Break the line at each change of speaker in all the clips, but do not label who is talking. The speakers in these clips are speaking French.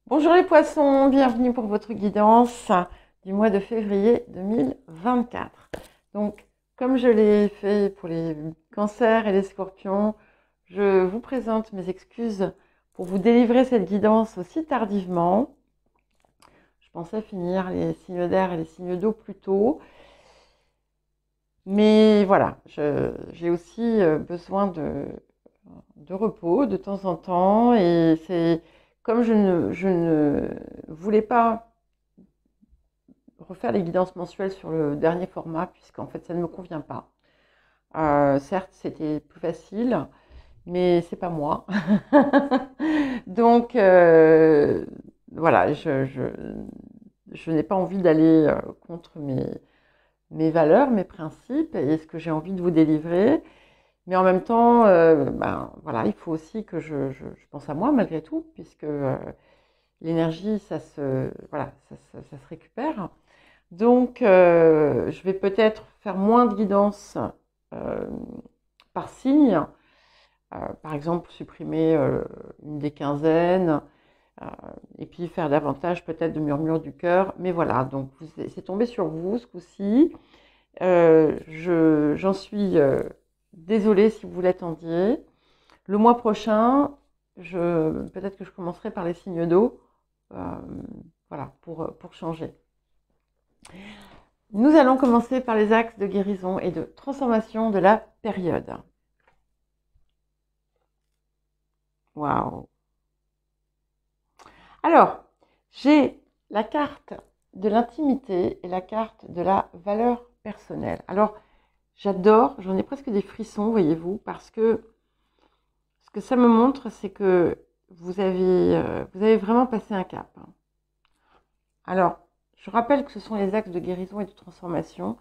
Bonjour les poissons, bienvenue pour votre guidance du mois de février 2024. Donc, comme je l'ai fait pour les cancers et les scorpions, je vous présente mes excuses pour vous délivrer cette guidance aussi tardivement. Je pensais finir les signes d'air et les signes d'eau plus tôt. Mais voilà, j'ai aussi besoin de repos de temps en temps. Et c'est comme je ne voulais pas refaire les guidances mensuelles sur le dernier format, puisqu'en fait ça ne me convient pas. Certes, c'était plus facile, mais c'est pas moi. Donc voilà, je n'ai pas envie d'aller contre mes valeurs, mes principes et ce que j'ai envie de vous délivrer. Mais en même temps, voilà, il faut aussi que je pense à moi malgré tout, puisque l'énergie, voilà, ça se récupère. Donc, je vais peut-être faire moins de guidance euh, par signe. Par exemple, supprimer une des quinzaines, euh, et puis faire davantage peut-être de murmures du cœur. Mais voilà, donc c'est tombé sur vous ce coup-ci. J'en suis désolée si vous l'attendiez. Le mois prochain, peut-être que je commencerai par les signes d'eau, euh, voilà, pour changer. Nous allons commencer par les axes de guérison et de transformation de la période. Waouh! Alors, j'ai la carte de l'intimité et la carte de la valeur personnelle. Alors, j'adore, j'en ai presque des frissons, voyez-vous, parce que ce que ça me montre, c'est que vous avez vraiment passé un cap. Alors, je rappelle que ce sont les axes de guérison et de transformation.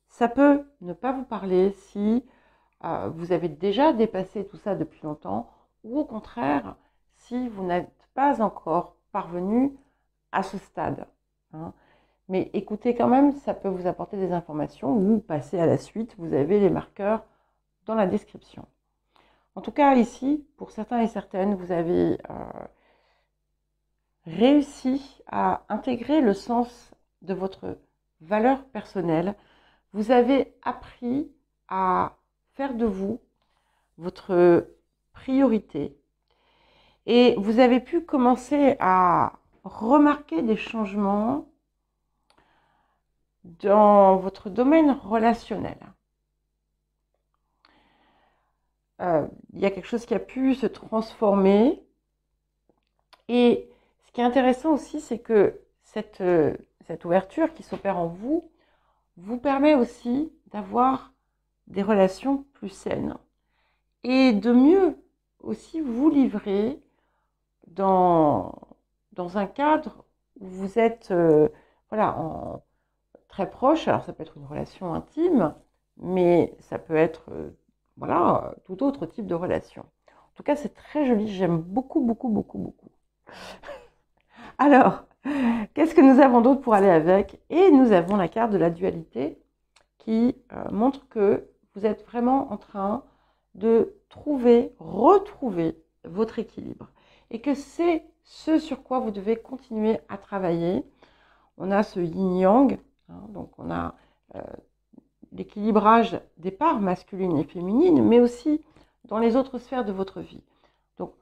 Ça peut ne pas vous parler si vous avez déjà dépassé tout ça depuis longtemps, ou au contraire, si vous n'êtes pas encore parvenu à ce stade. Hein. Mais écoutez quand même, ça peut vous apporter des informations, ou passer à la suite, vous avez les marqueurs dans la description. En tout cas, ici, pour certains et certaines, vous avez réussi à intégrer le sens de votre valeur personnelle. Vous avez appris à faire de vous votre priorité et vous avez pu commencer à remarquer des changements dans votre domaine relationnel. Il y a quelque chose qui a pu se transformer et ce qui est intéressant aussi, c'est que cette ouverture qui s'opère en vous vous permet aussi d'avoir des relations plus saines et de mieux aussi vous livrer dans, dans un cadre où vous êtes voilà, très proche. Alors ça peut être une relation intime, mais ça peut être voilà, tout autre type de relation. En tout cas, c'est très joli, j'aime beaucoup, beaucoup, beaucoup, beaucoup. Alors, qu'est-ce que nous avons d'autre pour aller avec? Et nous avons la carte de la dualité qui montre que vous êtes vraiment en train de retrouver votre équilibre. Et que c'est ce sur quoi vous devez continuer à travailler. On a ce yin-yang, hein, donc on a l'équilibrage des parts masculines et féminines, mais aussi dans les autres sphères de votre vie. Donc,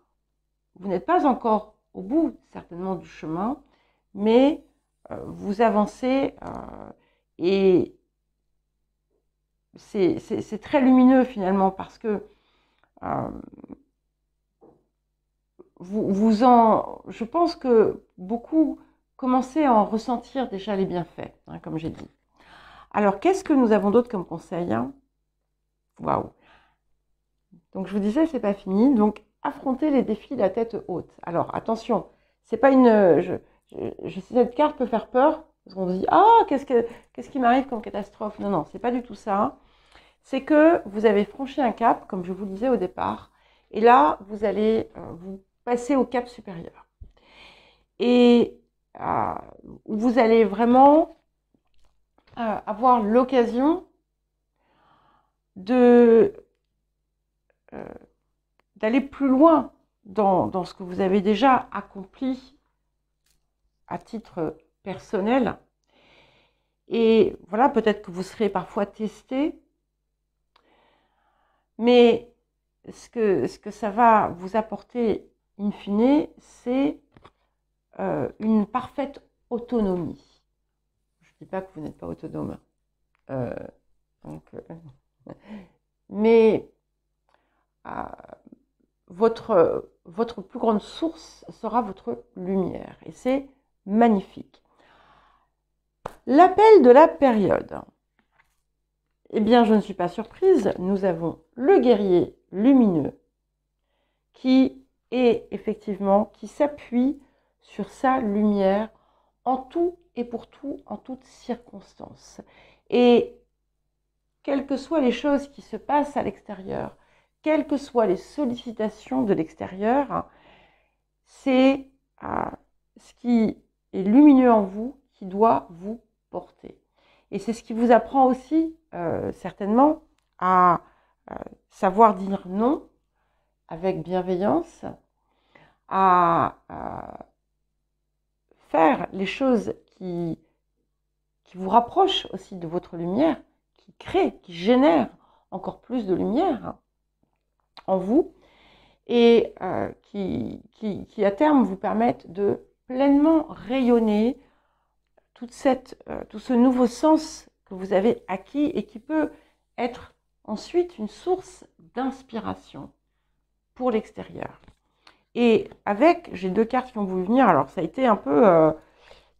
vous n'êtes pas encore au bout, certainement, du chemin, mais vous avancez et c'est très lumineux finalement parce que euh, je pense que beaucoup commencez à en ressentir déjà les bienfaits, hein, comme j'ai dit. Alors, qu'est-ce que nous avons d'autre comme conseil? Waouh! Donc, je vous disais, c'est pas fini. Donc, affronter les défis la tête haute. Alors, attention, c'est pas une. Cette carte peut faire peur parce qu'on se dit ah qu'est-ce qui m'arrive comme catastrophe? Non, non, c'est pas du tout ça. C'est que vous avez franchi un cap, comme je vous le disais au départ, et là, vous allez vous passer au cap supérieur. Et vous allez vraiment avoir l'occasion de d'aller plus loin dans ce que vous avez déjà accompli à titre personnel. Et voilà, peut-être que vous serez parfois testé, mais ce que ça va vous apporter in fine, c'est une parfaite autonomie. Je ne dis pas que vous n'êtes pas autonome, euh, donc, mais votre plus grande source sera votre lumière, et c'est magnifique. L'appel de la période. Eh bien, je ne suis pas surprise, nous avons le guerrier lumineux qui est effectivement, qui s'appuie sur sa lumière en tout et pour tout, en toutes circonstances. Et quelles que soient les choses qui se passent à l'extérieur, quelles que soient les sollicitations de l'extérieur, c'est ce qui est lumineux en vous qui doit vous porter. Et c'est ce qui vous apprend aussi, certainement, à savoir dire non avec bienveillance, à faire les choses qui vous rapprochent aussi de votre lumière, qui créent, qui génèrent encore plus de lumière en vous, et qui à terme vous permettent de pleinement rayonner tout ce nouveau sens que vous avez acquis et qui peut être ensuite une source d'inspiration pour l'extérieur. Et j'ai deux cartes qui ont voulu venir, alors ça a été un peu,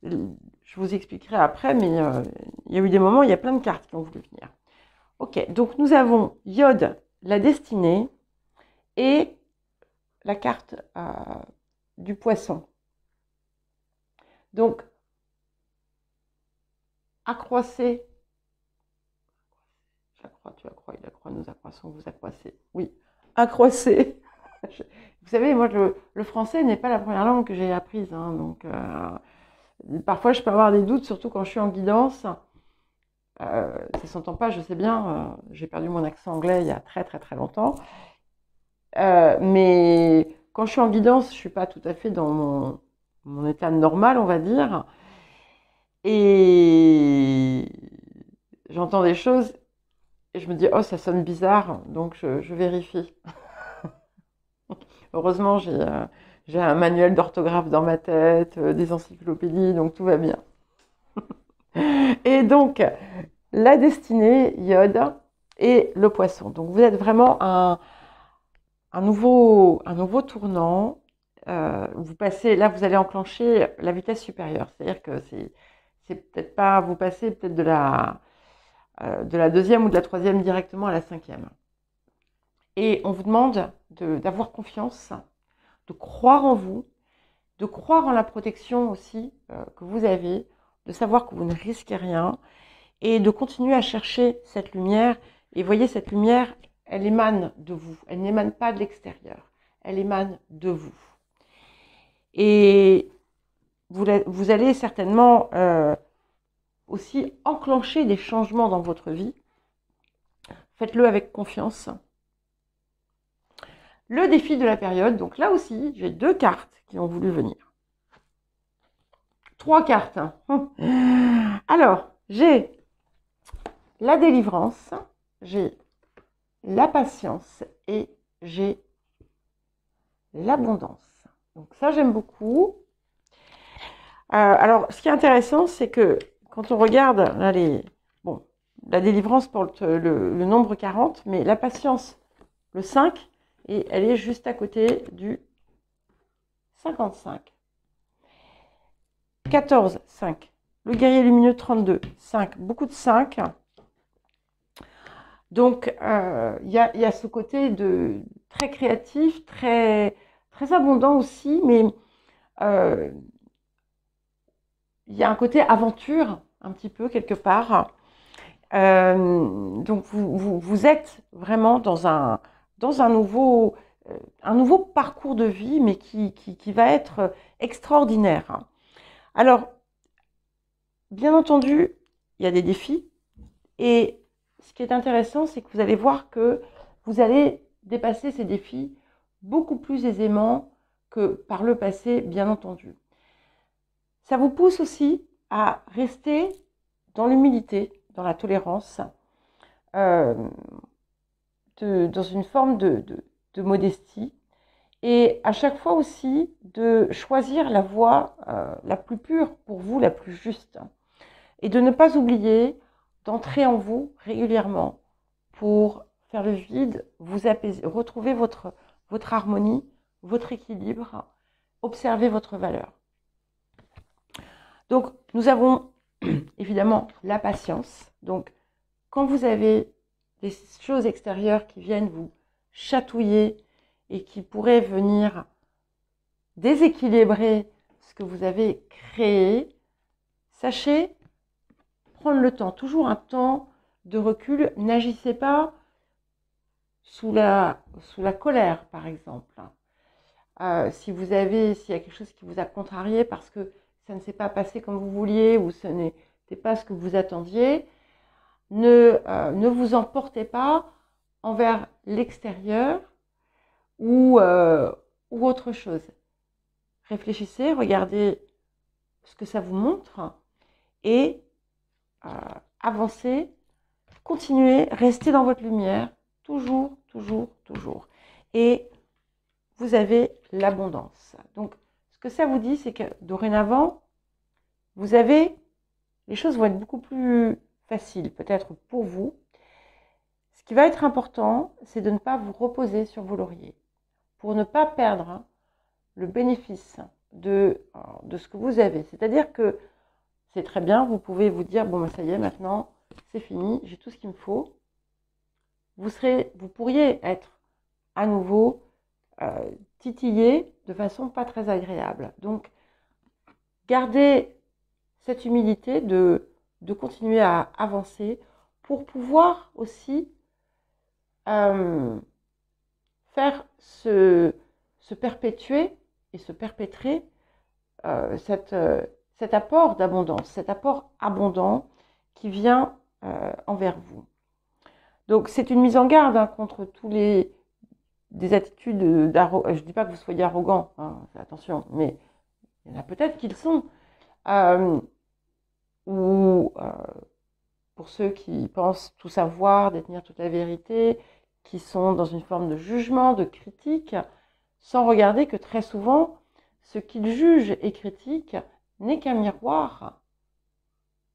je vous expliquerai après, mais il y a eu des moments, il y a plein de cartes qui ont voulu venir. Ok, donc nous avons Iode, la destinée, et la carte du poisson. Donc, accroissez. J'accrois, tu accrois, il accroît, nous accroissons, vous accroissez. Oui, accroissez. Vous savez, moi, le français n'est pas la première langue que j'ai apprise. Hein, donc, parfois, je peux avoir des doutes, surtout quand je suis en guidance. Ça ne s'entend pas, je sais bien. J'ai perdu mon accent anglais il y a très, très, très longtemps. Mais quand je suis en guidance, je ne suis pas tout à fait dans mon état normal, on va dire. Et j'entends des choses et je me dis, oh, ça sonne bizarre, donc je vérifie. Heureusement, j'ai un manuel d'orthographe dans ma tête, des encyclopédies, donc tout va bien. Et donc, la destinée, Iode, et le poisson. Donc, vous êtes vraiment un nouveau tournant. Vous passez, là, vous allez enclencher la vitesse supérieure. C'est-à-dire que c'est peut-être pas, vous passez peut-être de la deuxième ou de la troisième directement à la cinquième. Et on vous demande d'avoir confiance, de croire en vous, de croire en la protection aussi que vous avez, de savoir que vous ne risquez rien et de continuer à chercher cette lumière. Et voyez, cette lumière, elle émane de vous, elle n'émane pas de l'extérieur, elle émane de vous. Et vous allez certainement aussi enclencher des changements dans votre vie. Faites-le avec confiance. Le défi de la période, donc là aussi, j'ai deux cartes qui ont voulu venir. Trois cartes. Alors, j'ai la délivrance, j'ai la patience et j'ai l'abondance. Donc ça, j'aime beaucoup. Alors, ce qui est intéressant, c'est que quand on regarde là, la délivrance porte le nombre 40, mais la patience, le 5, et elle est juste à côté du 55. 14, 5. Le guerrier lumineux, 32, 5. Beaucoup de 5. Donc, il y a ce côté très créatif, très, très abondant aussi, mais il y a un côté aventure, un petit peu, quelque part. Donc, vous êtes vraiment dans un nouveau parcours de vie, mais qui va être extraordinaire. Alors, bien entendu, il y a des défis. Et ce qui est intéressant, c'est que vous allez voir que vous allez dépasser ces défis beaucoup plus aisément que par le passé, bien entendu. Ça vous pousse aussi à rester dans l'humilité, dans la tolérance, dans une forme de modestie. Et à chaque fois aussi de choisir la voie la plus pure pour vous, la plus juste. Et de ne pas oublier d'entrer en vous régulièrement pour faire le vide, vous apaiser, retrouver votre harmonie, votre équilibre, observer votre valeur. Donc, nous avons évidemment la patience. Donc, quand vous avez des choses extérieures qui viennent vous chatouiller et qui pourraient venir déséquilibrer ce que vous avez créé, sachez prendre le temps, toujours un temps de recul. N'agissez pas sous la colère, par exemple. S'il y a quelque chose qui vous a contrarié parce que ça ne s'est pas passé comme vous vouliez ou ce n'était pas ce que vous attendiez, ne vous emportez pas envers l'extérieur ou autre chose. Réfléchissez, regardez ce que ça vous montre et avancez, continuez, restez dans votre lumière, toujours, toujours, toujours. Et vous avez l'abondance. Donc, ce que ça vous dit, c'est que dorénavant, les choses vont être beaucoup plus faciles, peut-être pour vous. Ce qui va être important, c'est de ne pas vous reposer sur vos lauriers, pour ne pas perdre le bénéfice de ce que vous avez. C'est-à-dire que c'est très bien, vous pouvez vous dire, bon, ben, ça y est, maintenant, c'est fini, j'ai tout ce qu'il me faut. Vous pourriez être à nouveau titillé de façon pas très agréable. Donc, gardez cette humilité de continuer à avancer pour pouvoir aussi faire se perpétuer et se perpétrer cet apport d'abondance, cet apport abondant qui vient envers vous. Donc, c'est une mise en garde contre tous des attitudes d'arrogance. Je ne dis pas que vous soyez arrogant, hein, attention, mais il y en a peut-être qui le sont. Ou pour ceux qui pensent tout savoir, détenir toute la vérité, qui sont dans une forme de jugement, de critique, sans regarder que très souvent, ce qu'ils jugent et critiquent n'est qu'un miroir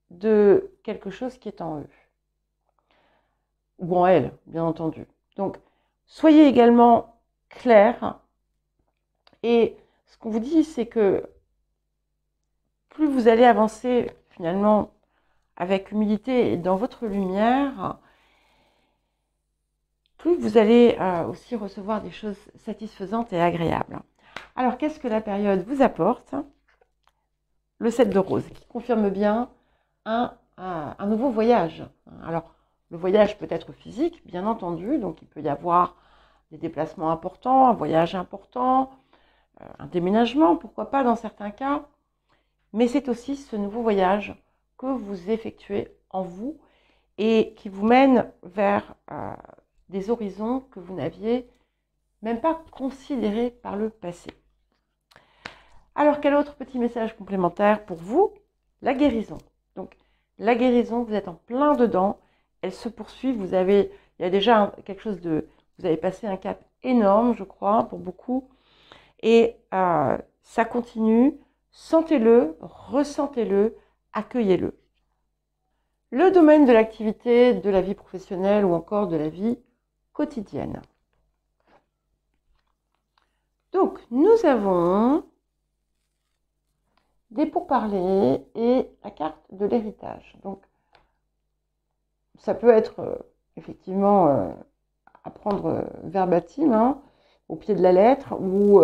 de quelque chose qui est en eux. Ou en elles, bien entendu. Donc, soyez également clair. Et ce qu'on vous dit, c'est que plus vous allez avancer finalement avec humilité et dans votre lumière, plus vous allez aussi recevoir des choses satisfaisantes et agréables. Alors, qu'est-ce que la période vous apporte? Le 7 de rose, qui confirme bien un nouveau voyage. Alors, le voyage peut être physique, bien entendu, donc il peut y avoir des déplacements importants, un voyage important, un déménagement, pourquoi pas dans certains cas. Mais c'est aussi ce nouveau voyage que vous effectuez en vous et qui vous mène vers des horizons que vous n'aviez même pas considérés par le passé. Alors, quel autre petit message complémentaire pour vous? La guérison. Donc, la guérison, vous êtes en plein dedans, elle se poursuit, il y a déjà quelque chose vous avez passé un cap énorme, je crois, pour beaucoup, et ça continue, sentez-le, ressentez-le, accueillez-le. Le domaine de l'activité, de la vie professionnelle ou encore de la vie quotidienne. Donc, nous avons des pourparlers et la carte de l'héritage. Donc, ça peut être effectivement à prendre verbatim, hein, au pied de la lettre, ou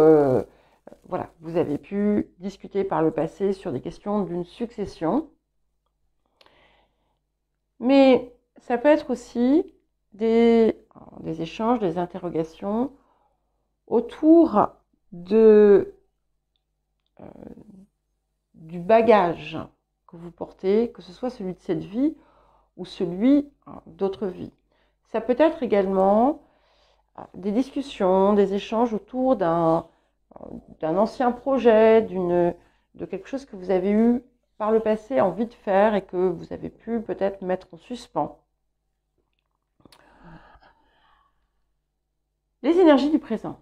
voilà, vous avez pu discuter par le passé sur des questions d'une succession. Mais ça peut être aussi des échanges, des interrogations autour du bagage que vous portez, que ce soit celui de cette vie ou celui d'autres vies. Ça peut être également des discussions, des échanges autour d'un ancien projet, d'une de quelque chose que vous avez eu par le passé envie de faire et que vous avez pu peut-être mettre en suspens. Les énergies du présent.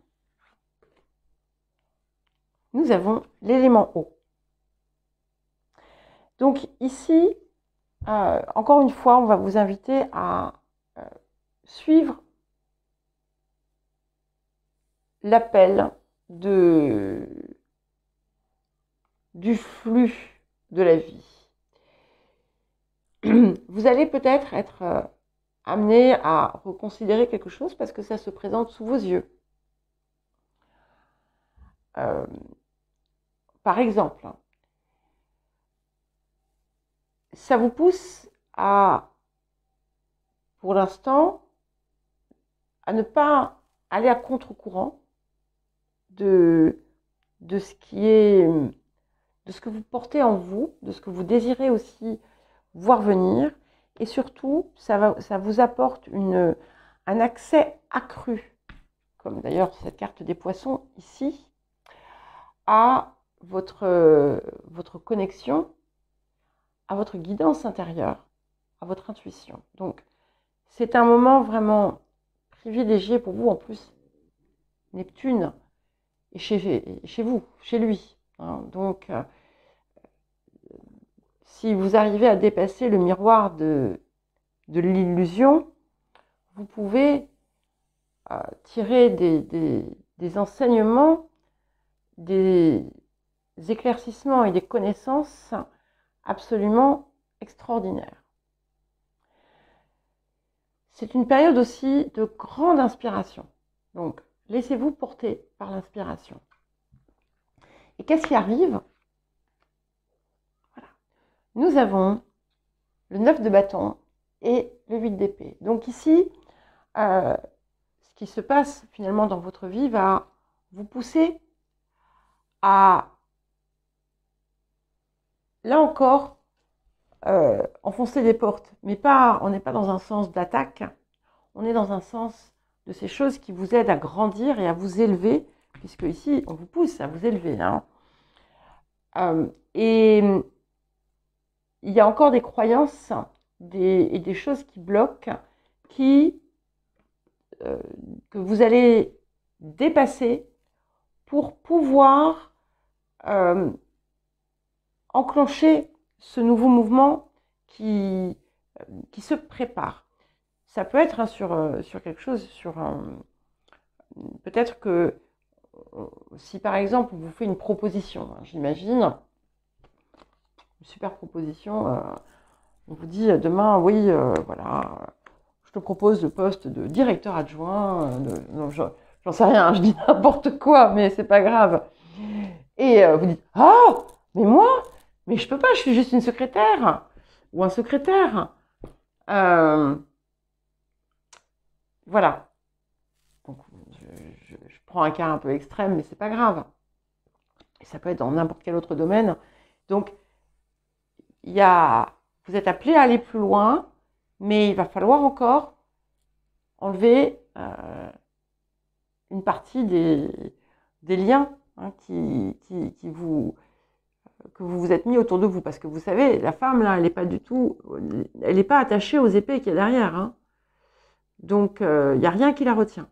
Nous avons l'élément eau. Donc ici, encore une fois, on va vous inviter à suivre l'appel du flux de la vie. Vous allez peut-être être amené à reconsidérer quelque chose parce que ça se présente sous vos yeux. Par exemple, ça vous pousse pour l'instant, à ne pas aller à contre-courant de ce que vous portez en vous, de ce que vous désirez aussi voir venir, et surtout, ça vous apporte un accès accru, comme d'ailleurs cette carte des poissons ici, à votre connexion, à votre guidance intérieure, à votre intuition. Donc, c'est un moment vraiment privilégié pour vous. En plus, Neptune est chez vous, chez lui. Hein. Donc, si vous arrivez à dépasser le miroir de l'illusion, vous pouvez tirer des enseignements, des éclaircissements et des connaissances absolument extraordinaires. C'est une période aussi de grande inspiration. Donc, laissez-vous porter par l'inspiration. Et qu'est-ce qui arrive? Voilà. Nous avons le 9 de bâton et le 8 d'épée. Donc ici, ce qui se passe finalement dans votre vie va vous pousser à, là encore, enfoncer des portes. Mais on n'est pas dans un sens d'attaque, on est dans un sens de ces choses qui vous aident à grandir et à vous élever, puisque ici, on vous pousse à vous élever. Hein. Et il y a encore des croyances et des choses qui bloquent, que vous allez dépasser pour pouvoir enclencher ce nouveau mouvement qui se prépare. Ça peut être sur quelque chose, peut-être que si par exemple on vous fait une proposition, hein, j'imagine, une super proposition, on vous dit demain, oui, voilà, je te propose le poste de directeur adjoint, j'en sais rien, je dis n'importe quoi, mais c'est pas grave. Et vous dites, ah, mais moi, mais je peux pas, je suis juste une secrétaire ou un secrétaire. Voilà. Donc, je prends un cas un peu extrême, mais c'est pas grave. Et ça peut être dans n'importe quel autre domaine. Donc, vous êtes appelé à aller plus loin, mais il va falloir encore enlever une partie des liens hein, que vous vous êtes mis autour de vous. Parce que vous savez, la femme, là, elle n'est pas attachée aux épées qu'il y a derrière. Hein. Donc, il n'y a rien qui la retient.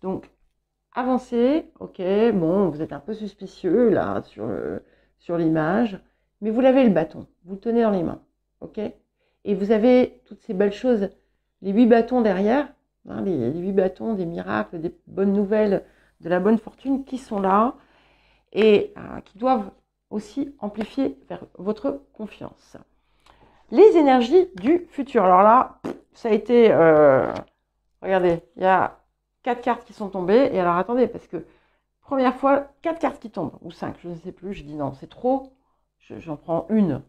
Donc, avancez, ok, bon, vous êtes un peu suspicieux, là, sur l'image, mais vous l'avez le bâton, vous le tenez dans les mains, ok? Et vous avez toutes ces belles choses, les 8 bâtons derrière, hein, les 8 bâtons des miracles, des bonnes nouvelles, de la bonne fortune qui sont là et qui doivent aussi amplifier votre confiance. Les énergies du futur. Alors là, ça a été... regardez, il y a 4 cartes qui sont tombées. Et alors, attendez, parce que première fois, 4 cartes qui tombent, ou 5, je ne sais plus. Je dis non, c'est trop. J'en prends une,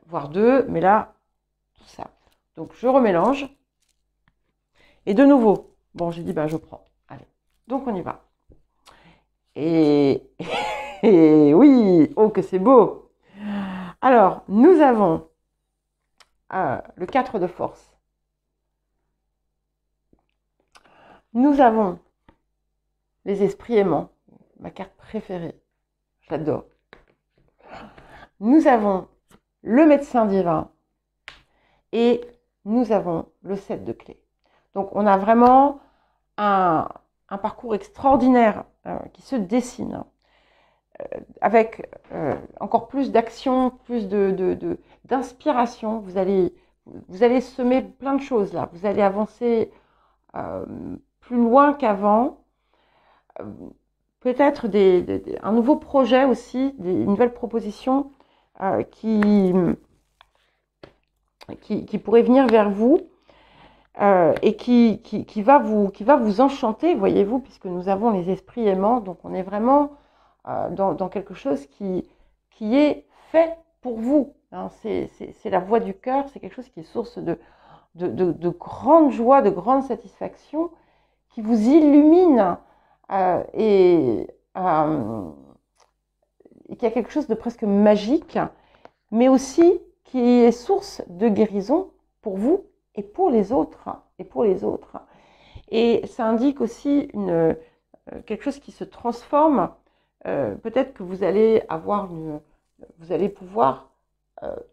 voire 2. Mais là, tout ça. Donc, je remélange. Et de nouveau, bon, j'ai dit, bah, je prends. Allez, donc on y va. Et oui, oh, que c'est beau. Alors, nous avons le 4 de force. Nous avons les esprits aimants, ma carte préférée. Je l'adore. nous avons le médecin divin et nous avons le 7 de clés. Donc, on a vraiment un parcours extraordinaire qui se dessine avec encore plus d'action, plus d'inspiration. Vous allez semer plein de choses là. Vous allez avancer plus loin qu'avant. Peut-être un nouveau projet aussi, une nouvelle proposition qui pourrait venir vers vous et qui va vous enchanter, voyez-vous, puisque nous avons les esprits aimants. Donc on est vraiment dans quelque chose qui est fait pour vous. Hein. C'est la voix du cœur, c'est quelque chose qui est source de grande joie, de grande satisfaction, qui vous illumine et qui a quelque chose de presque magique, mais aussi qui est source de guérison pour vous et pour les autres. Et ça indique aussi quelque chose qui se transforme. Peut-être que vous allez pouvoir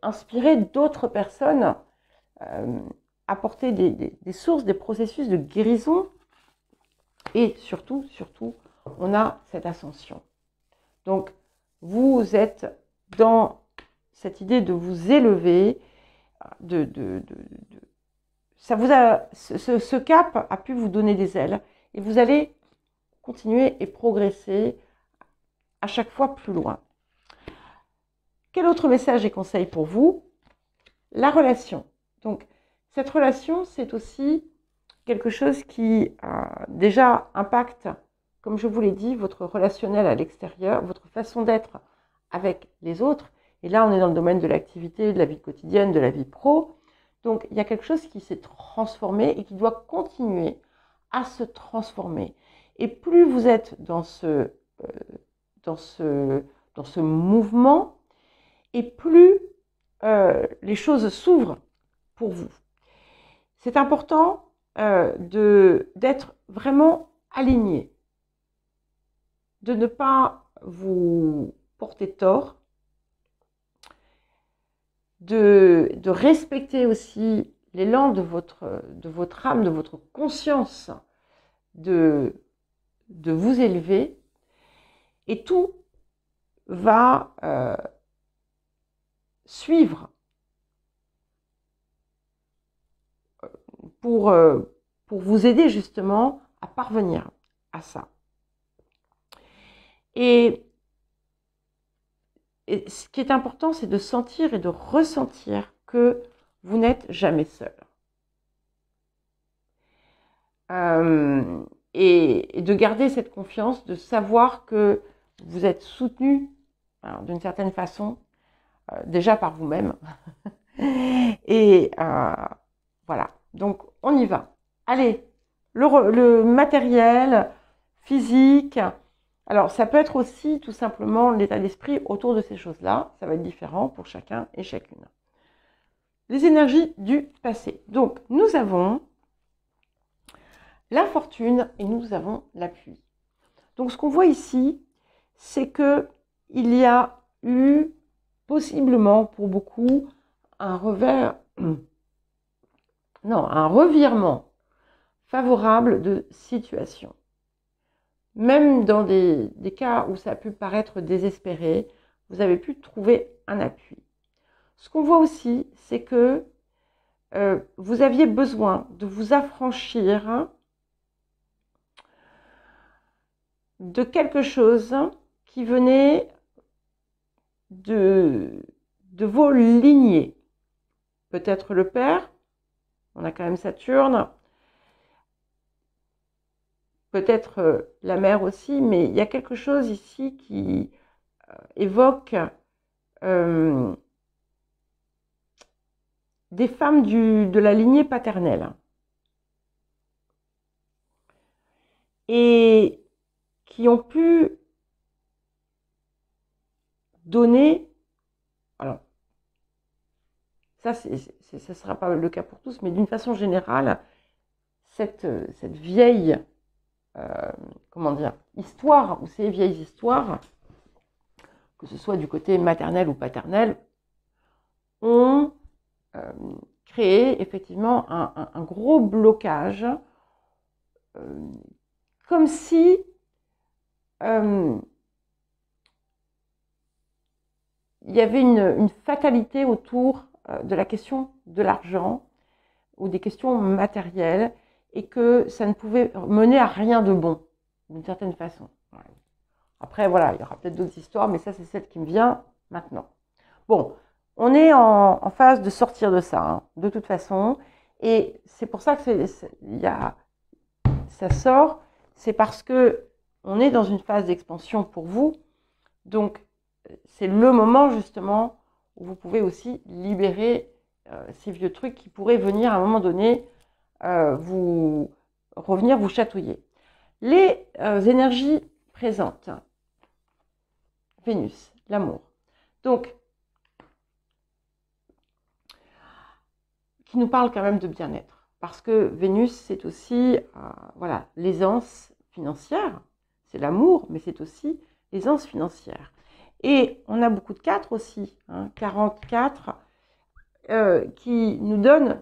inspirer d'autres personnes, apporter des sources, des processus de guérison. Et surtout, on a cette ascension. Donc, vous êtes dans cette idée de vous élever, ce cap a pu vous donner des ailes et vous allez continuer et progresser à chaque fois plus loin. Quel autre message et conseil pour vous? La relation. Donc, cette relation, c'est aussi quelque chose qui déjà impacte, comme je vous l'ai dit, votre relationnel à l'extérieur, votre façon d'être avec les autres. Et là, on est dans le domaine de l'activité, de la vie quotidienne, de la vie pro. Donc, il y a quelque chose qui s'est transformé et qui doit continuer à se transformer. Et plus vous êtes dans ce mouvement, et plus les choses s'ouvrent pour vous. C'est important d'être vraiment aligné, de ne pas vous porter tort, de respecter aussi l'élan de votre âme, de votre conscience, de vous élever, et tout va suivre pour vous aider justement à parvenir à ça. Et ce qui est important, c'est de sentir et de ressentir que vous n'êtes jamais seul. Et de garder cette confiance, de savoir que vous êtes soutenu d'une certaine façon, déjà par vous-même. Et voilà, donc on y va. Allez, le matériel, physique, alors ça peut être aussi tout simplement l'état d'esprit autour de ces choses-là, ça va être différent pour chacun et chacune. Les énergies du passé. Donc nous avons la fortune et nous avons la pluie. Donc ce qu'on voit ici, c'est que il y a eu possiblement pour beaucoup un revirement favorable de situation. Même dans des cas où ça a pu paraître désespéré, vous avez pu trouver un appui. Ce qu'on voit aussi, c'est que vous aviez besoin de vous affranchir de quelque chose qui venait de vos lignées. Peut-être le père, on a quand même Saturne, peut-être la mère aussi, mais il y a quelque chose ici qui évoque des femmes de la lignée paternelle. Et qui ont pu donner, alors ça ne sera pas le cas pour tous, mais d'une façon générale, cette vieille histoire, ou ces vieilles histoires, que ce soit du côté maternel ou paternel, ont créé effectivement un gros blocage, comme si il y avait une fatalité autour de la question de l'argent ou des questions matérielles et que ça ne pouvait mener à rien de bon, d'une certaine façon. Après, voilà, il y aura peut-être d'autres histoires, mais ça, c'est celle qui me vient maintenant. Bon, on est en phase de sortir de ça, hein, de toute façon, et c'est pour ça que ça sort, c'est parce que on est dans une phase d'expansion pour vous, donc c'est le moment justement où vous pouvez aussi libérer ces vieux trucs qui pourraient venir à un moment donné revenir vous chatouiller. Les énergies présentes, Vénus, l'amour, donc qui nous parle quand même de bien-être, parce que Vénus c'est aussi voilà, l'aisance financière, c'est l'amour, mais c'est aussi l'aisance financière. Et on a beaucoup de 4 aussi, hein, 44, qui nous donnent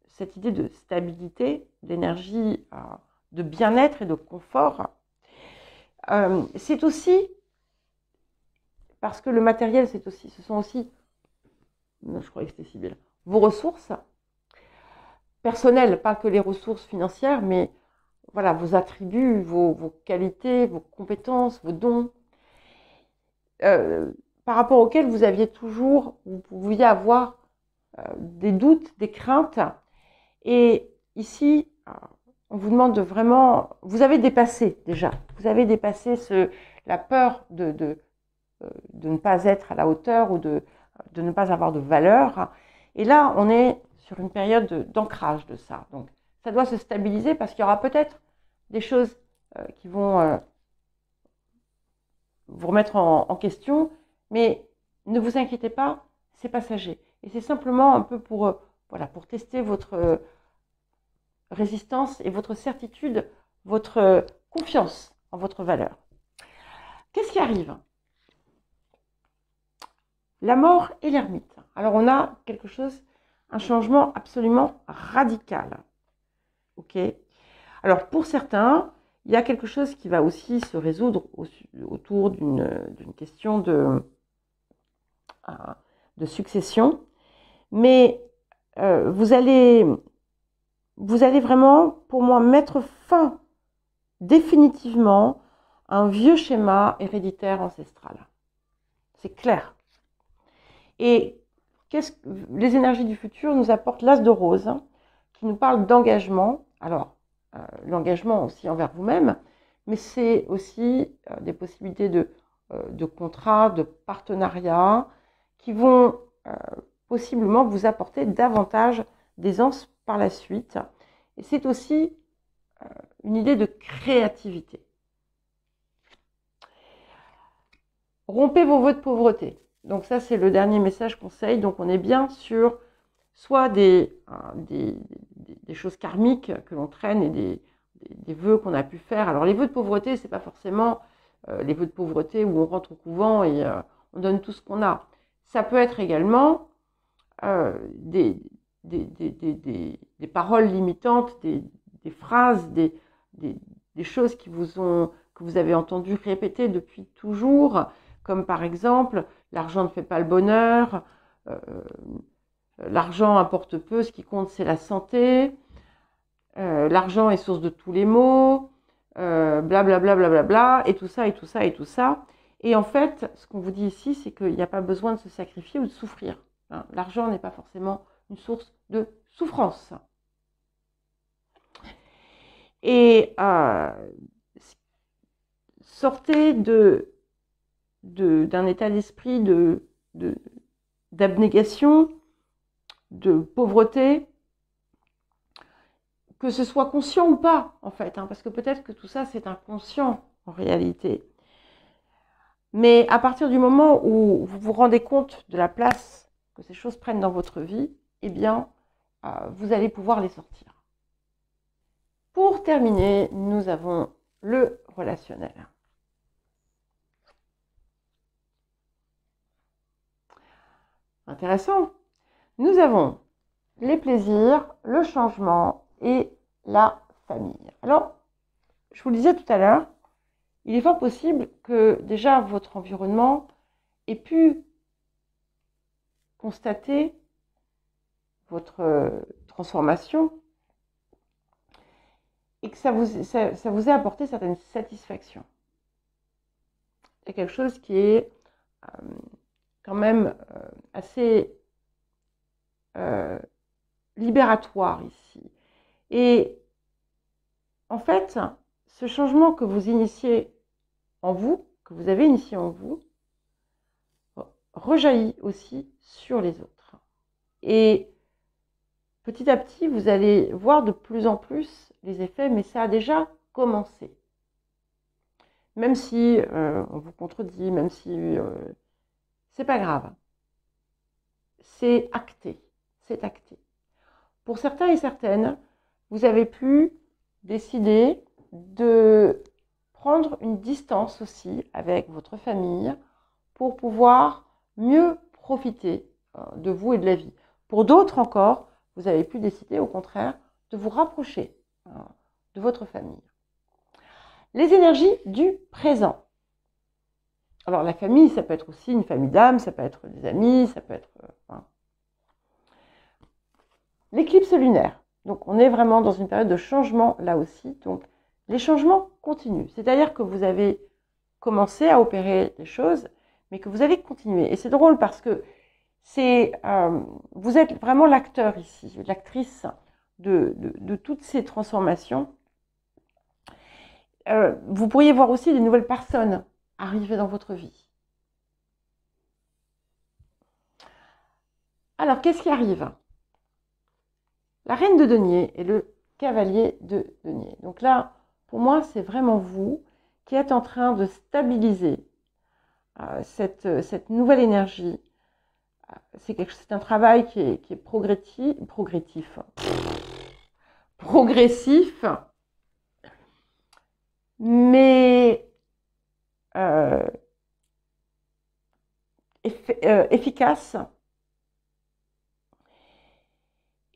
cette idée de stabilité, d'énergie, de bien-être et de confort. C'est aussi, parce que le matériel, ce sont aussi, je croyais que c'était Sibylle, vos ressources personnelles, pas que les ressources financières, mais voilà, vos attributs, vos qualités, vos compétences, vos dons, par rapport auxquels vous pouviez avoir des doutes, des craintes. Et ici, on vous demande de vraiment, vous avez dépassé déjà, vous avez dépassé la peur de ne pas être à la hauteur ou de ne pas avoir de valeur. Et là, on est sur une période d'ancrage de ça. Donc, ça doit se stabiliser parce qu'il y aura peut-être des choses qui vont vous remettre en question, mais ne vous inquiétez pas, c'est passager. Et c'est simplement un peu pour tester votre résistance et votre certitude, votre confiance en votre valeur. Qu'est-ce qui arrive ? La mort et l'ermite. Alors on a quelque chose, un changement absolument radical. Ok ? Alors pour certains, il y a quelque chose qui va aussi se résoudre autour d'une question de succession, mais vous allez vraiment, pour moi, mettre fin définitivement à un vieux schéma héréditaire ancestral. C'est clair. Et les énergies du futur nous apportent l'as de rose, hein, qui nous parle d'engagement. Alors, l'engagement aussi envers vous-même, mais c'est aussi des possibilités de contrats, de partenariats qui vont possiblement vous apporter davantage d'aisance par la suite. Et c'est aussi une idée de créativité. Rompez vos vœux de pauvreté. Donc ça, c'est le dernier message conseil. Donc on est bien sur soit des choses karmiques que l'on traîne et des vœux qu'on a pu faire. Alors les vœux de pauvreté, c'est pas forcément les vœux de pauvreté où on rentre au couvent et on donne tout ce qu'on a. Ça peut être également des paroles limitantes, des phrases, des choses que vous avez entendues répéter depuis toujours, comme par exemple « l'argent ne fait pas le bonheur »,« l'argent importe peu, ce qui compte c'est la santé »,« l'argent est source de tous les maux », blablabla, blablabla, et tout ça, et tout ça, et tout ça. Et en fait, ce qu'on vous dit ici, c'est qu'il n'y a pas besoin de se sacrifier ou de souffrir. Hein. L'argent n'est pas forcément une source de souffrance. Et sortez d'un état d'esprit d'abnégation, de pauvreté, que ce soit conscient ou pas, en fait, hein, parce que peut-être que tout ça, c'est inconscient, en réalité. Mais à partir du moment où vous vous rendez compte de la place que ces choses prennent dans votre vie, eh bien, vous allez pouvoir les sortir. Pour terminer, nous avons le relationnel. intéressant. Nous avons les plaisirs, le changement et la famille. Alors, je vous le disais tout à l'heure, il est fort possible que déjà votre environnement ait pu constater votre transformation et que ça vous ait apporté certaines satisfactions. Il y a quelque chose qui est quand même assez libératoire ici. Et en fait, ce changement que vous initiez en vous, que vous avez initié en vous, rejaillit aussi sur les autres. Et petit à petit, vous allez voir de plus en plus les effets, mais ça a déjà commencé. Même si on vous contredit, même si c'est pas grave. C'est acté. C'est acté. Pour certains et certaines, vous avez pu décider de prendre une distance aussi avec votre famille pour pouvoir mieux profiter de vous et de la vie. Pour d'autres encore, vous avez pu décider au contraire de vous rapprocher de votre famille. Les énergies du présent. Alors la famille, ça peut être aussi une famille d'âme, ça peut être des amis, ça peut être... L'éclipse lunaire. Donc on est vraiment dans une période de changement là aussi. Donc les changements continuent. C'est-à-dire que vous avez commencé à opérer des choses, mais que vous allez continuer. Et c'est drôle parce que vous êtes vraiment l'acteur ici, l'actrice de toutes ces transformations. Vous pourriez voir aussi des nouvelles personnes arriver dans votre vie. Alors, qu'est-ce qui arrive? La reine de denier et le cavalier de denier. Donc là, pour moi, c'est vraiment vous qui êtes en train de stabiliser cette nouvelle énergie. C'est un travail qui est progressif, mais efficace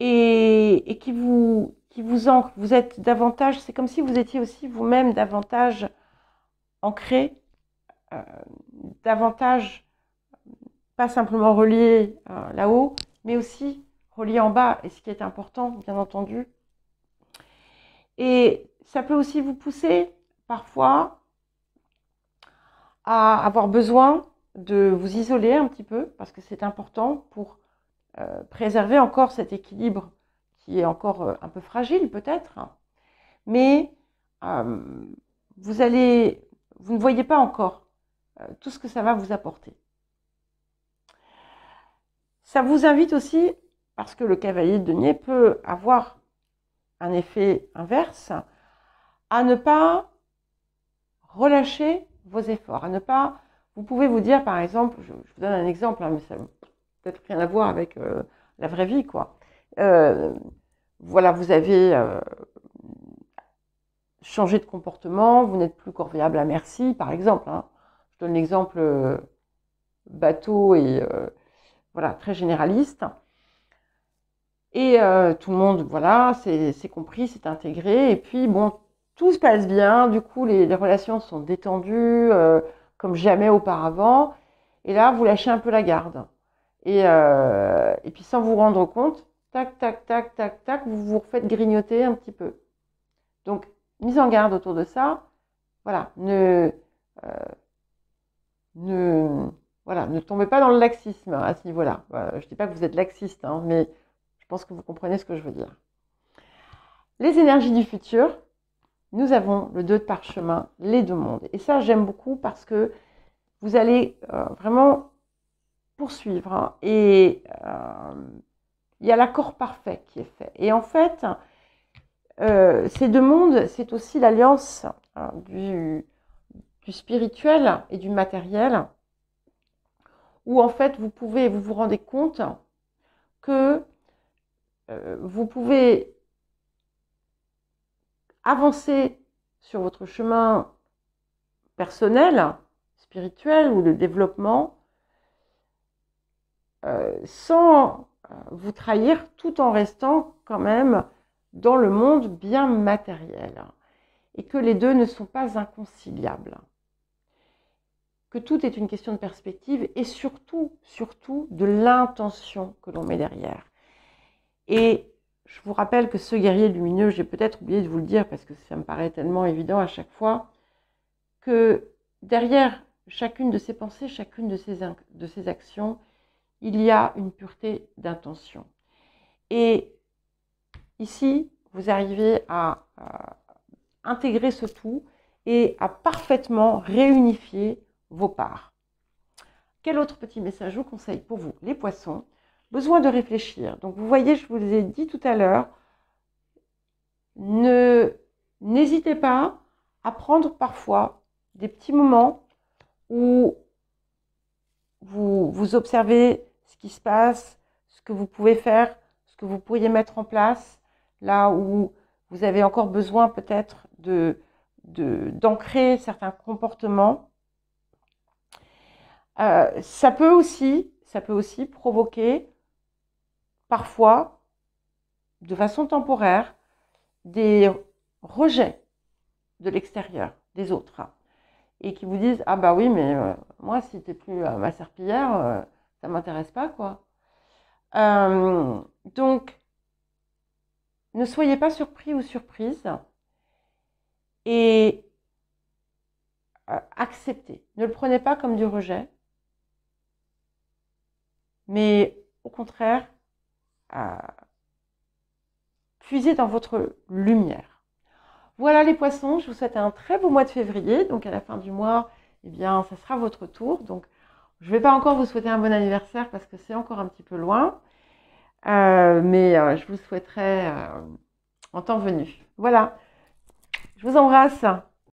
et qui vous ancre. Vous êtes davantage, c'est comme si vous étiez aussi vous-même davantage ancré, davantage pas simplement relié là-haut, mais aussi relié en bas, et ce qui est important, bien entendu. Et ça peut aussi vous pousser, parfois, à avoir besoin de vous isoler un petit peu, parce que c'est important pour préserver encore cet équilibre qui est encore un peu fragile peut-être, mais vous ne voyez pas encore tout ce que ça va vous apporter. Ça vous invite aussi, parce que le cavalier de denier peut avoir un effet inverse, à ne pas relâcher vos efforts, à ne pas... Vous pouvez vous dire, par exemple, je vous donne un exemple, mais ça n'a peut-être rien à voir avec la vraie vie, quoi. Voilà, vous avez changé de comportement, vous n'êtes plus corvéable à merci, par exemple. Je donne l'exemple bateau et voilà, très généraliste. Et tout le monde, voilà, c'est compris, c'est intégré. Et puis, bon, tout se passe bien. Du coup, les relations sont détendues comme jamais auparavant. Et là, vous lâchez un peu la garde. Et puis, sans vous rendre compte, tac, tac, tac, tac, tac, vous vous refaites grignoter un petit peu. Donc, mise en garde autour de ça. Voilà, ne tombez pas dans le laxisme à ce niveau-là. Je ne dis pas que vous êtes laxiste, mais je pense que vous comprenez ce que je veux dire. Les énergies du futur, nous avons le 2 de parchemin, les 2 mondes. Et ça, j'aime beaucoup parce que vous allez vraiment poursuivre. Et il y a l'accord parfait qui est fait. Et en fait, ces 2 mondes, c'est aussi l'alliance du spirituel et du matériel, où en fait, vous vous rendez compte que vous pouvez avancer sur votre chemin personnel, spirituel ou de développement sans vous trahir, tout en restant quand même dans le monde bien matériel. Et que les deux ne sont pas inconciliables. Que tout est une question de perspective et surtout de l'intention que l'on met derrière. Et je vous rappelle que ce guerrier lumineux, j'ai peut-être oublié de vous le dire parce que ça me paraît tellement évident à chaque fois, que derrière chacune de ses pensées, chacune de ses actions, il y a une pureté d'intention. Et ici, vous arrivez à intégrer ce tout et à parfaitement réunifier vos parts. Quel autre petit message je vous conseille pour vous, les poissons? Besoin de réfléchir. Donc vous voyez, je vous ai dit tout à l'heure, n'hésitez pas à prendre parfois des petits moments où vous observez ce qui se passe, ce que vous pouvez faire, ce que vous pourriez mettre en place, là où vous avez encore besoin peut-être d'ancrer certains comportements. Ça peut aussi provoquer parfois, de façon temporaire, des rejets de l'extérieur, des autres, et qui vous disent « Ah bah oui, mais moi, si t'es plus ma serpillière, ça m'intéresse pas, quoi. » Donc, ne soyez pas surpris ou surprise et acceptez. Ne le prenez pas comme du rejet, mais au contraire, puisez dans votre lumière. Voilà les poissons, je vous souhaite un très beau mois de février. Donc à la fin du mois, eh bien, ça sera votre tour. Donc je ne vais pas encore vous souhaiter un bon anniversaire parce que c'est encore un petit peu loin. Mais je vous souhaiterai en temps venu. Voilà, je vous embrasse.